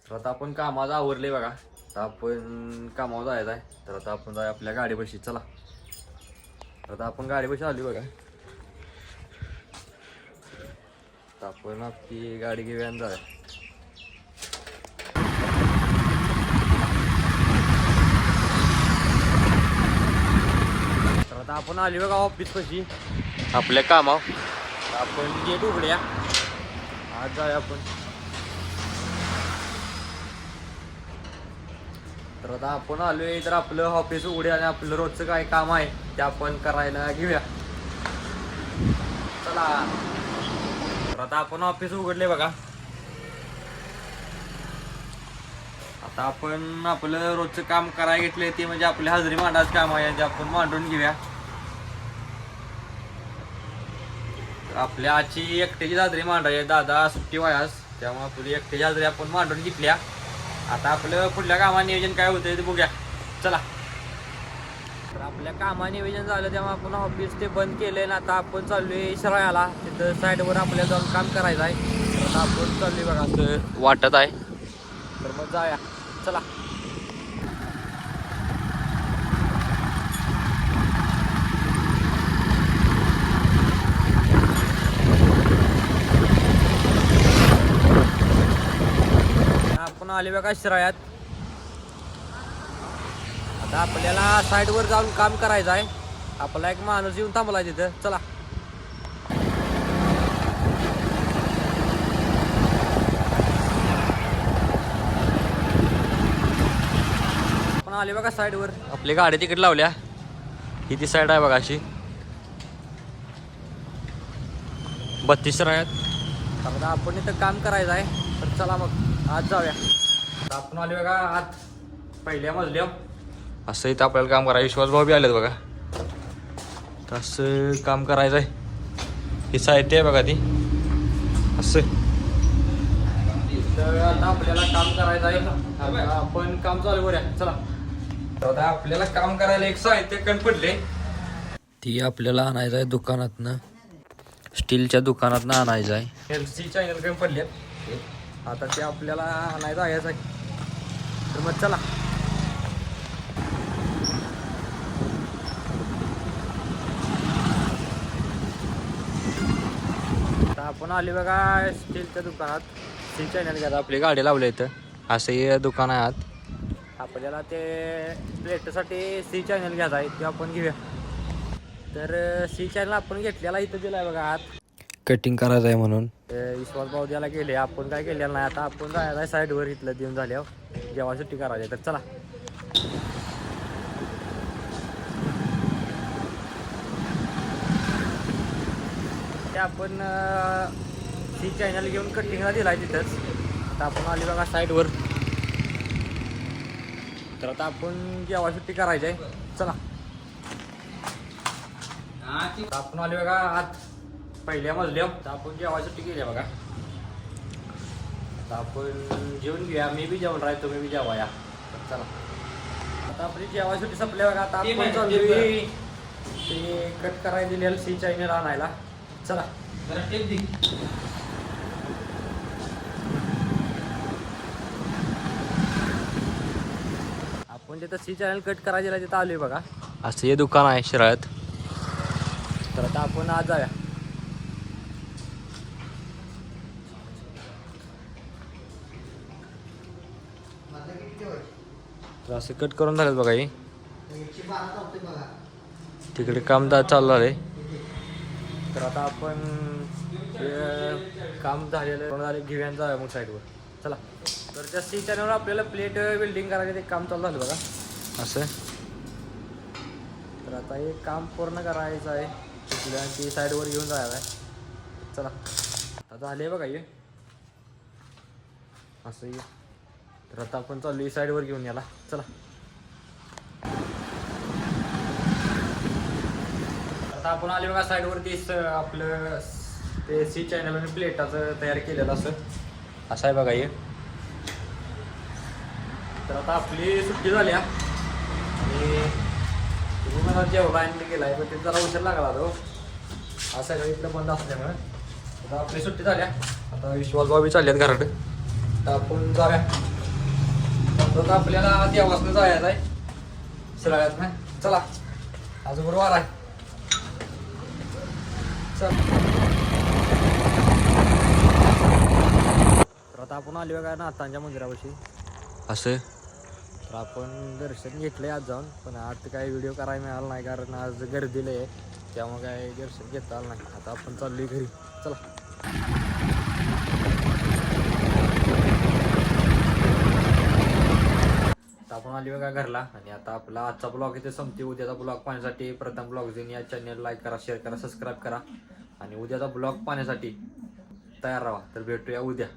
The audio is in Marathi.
तर आता आपण कामाचं आवरले बघा. आता आपण कामावर जायचं आहे. तर आता आपण जाऊया आपल्या गाडीपाशी. चला. तर आता आपण गाडीपाशी आली बघा. तर आपण आपली गाडी घेऊया आणि जाऊया. तर आता आपण आली बघा ऑफिसपाशी आपल्या कामावर. आपण गेट उघड्या. आज जाऊया आपण. तर आता आपण आलोय तर आपलं ऑफिस उघडे आणि आपलं रोजचं काय काम आहे ते आपण करायला घेऊया. चला. तर आता आपण ऑफिस उघडले बघा. आता आपण आपलं रोजचं काम करायला घेतलंय ते म्हणजे आपले हजेरी मांडायचं काम आहे ते आपण मांडून घेऊया. आपल्या आजची एकट्याची हजेरी मांडायची. दादा सुट्टी वायास त्यामुळे आपली एकट्याची हजेरी आपण मांडून घेतल्या. आता आपलं पुढल्या कामा नियोजन काय होतंय ते बघूया. चला. तर आपल्या कामा नियोजन झालं तेव्हा आपण ऑफिस ते बंद केलंय ना. आता आपण चाललोय शिराळ्याला. तिथं साईडवर आपल्याला जाऊन काम करायचं आहे. तर आता आपण चाललोय बघा असं वाटत आहे. तर मग जाऊया. चला. आपण आले बघा शिराळ्यात. आता आपल्याला साईडवर जाऊन काम करायचं आहे. आपला एक माणूस येऊन थांबला तिथं. चला. आपण आले बघा साईडवर. आपली गाडी तिकडे लावल्या. ही ती साईड आहे बघा अशी 32 शिराळ्यात. आता आपण इथं काम करायचं आहे. तर चला मग आज जाऊया. आपण आले बघा आत पहिल्या मजल्यावर. असं इथं आपल्याला काम करायचं. विश्वास भाऊ बी आलेत बघा. तर असं काम करायचं आहे. ही साहित्य आहे बघा ती असं. तर आता आपल्याला काम करायचं आहे. आता आपण काम चालू करूया. चला. तर आता आपल्याला काम करायला एक साहित्य कमी पडले. ती आपल्याला आणायचं आहे दुकानातनं. स्टीलच्या दुकानातनं आणायचं आहे. LC चॅनल कमी पडले. आता ते आपल्याला आणायचं आहे. तर मग चला. आता आपण आले बघा स्टीलच्या दुकानात. स्टील चॅनल घ्या. आपली गाडी लावली इथं. असं हे दुकान आहे आत. आपल्याला ते प्लेटसाठी C चॅनल घ्यायचा आहे ते आपण घेऊया. तर C चॅनल आपण घेतलेला इथं दिला आहे बघा आत. कटिंग करायचं आहे म्हणून विश्वास भाऊ द्यायला गेले. आपण काय केलेलं नाही. आता आपण जायचं आहे साईडवर. इथलं देऊन झाल्यावर जेव्हा सुट्टी करायची. तर चला. ते आपण C चॅनल घेऊन कटिंगला दिला आहे तिथंच. आता आपण आली बघा साईडवर. तर आता आपण जेव्हा सुट्टी करायची आहे. चला. आपण आली बघा आत पहिल्या मजल्यावर. तर आपण जेव्हा सुट्टी केली बघा. आता आपण जेवण घेऊया. मी बी जेवण राहतो. तुम्ही बी जेवा या. तर चला. आता आपली जेव्हा सुट्टी संपल्या बघा. आता आपण चाललोय ते कट करायला दिलेलं C चॅनल आणायला. चला. आपण तिथं C चॅनल कट करायला तिथं आलोय बघा. असं हे दुकान आहे शिराळ्यात. तर आता आपण आज जाऊया. तर असं कट करून झालं बघा. हे तिकडे काम चालू आहे. तर आता आपण काम झालेलं घेऊया जाऊया मग साईडवर. चला. तर त्या C चॅनलवर आपल्याला प्लेट वेल्डिंग करायचं ते काम चालू झालं बघा असं. तर आता हे काम पूर्ण करायचं आहे. ती साईडवर घेऊन जायचं आहे. चला. आता झाले बघा हे असं हे. तर आता आपण चालू साईडवर घेऊन याला. चला. आता आपण आले बघा साईडवरती. आपलं ते C चॅनल आणि प्लेटाचं तयार केलेलं असं आहे बघा हे. तर आता आपली सुट्टी झाली. आणि तुम्ही मला जेवढा केला आहे पण ते जरा उशीर लागला तो. असं आहे इथलं बंद असल्यामुळे. आता आपली सुट्टी झाल्या. आता विश्वास भाऊ बी चालल्यात घराकडे. तर आपण जाऊया. आता आपल्याला देवासनं जायचं आहे शिराळ्यात नाही. चला आज गुरुवार आहे. चल तर आता आपण आलो का नाथांच्या मंदिरापाशी असं. तर आपण दर्शन घेतलंय आज जाऊन, पण आज काय व्हिडिओ करायला मिळाला नाही कारण आज गर्दीला आहे, त्यामुळे काय दर्शन घेता आलं नाही. आता आपण चाललोय घरी. चला. आता आपण आली बघा घरला आणि आता आपला आजचा ब्लॉग इथे संपते. उद्याचा ब्लॉग पाहण्यासाठी प्रथम ब्लॉगझिन या चॅनल लाईक करा, शेअर करा, सबस्क्राईब करा आणि उद्याचा ब्लॉग पाहण्यासाठी तयार राहा. तर भेटूया उद्या.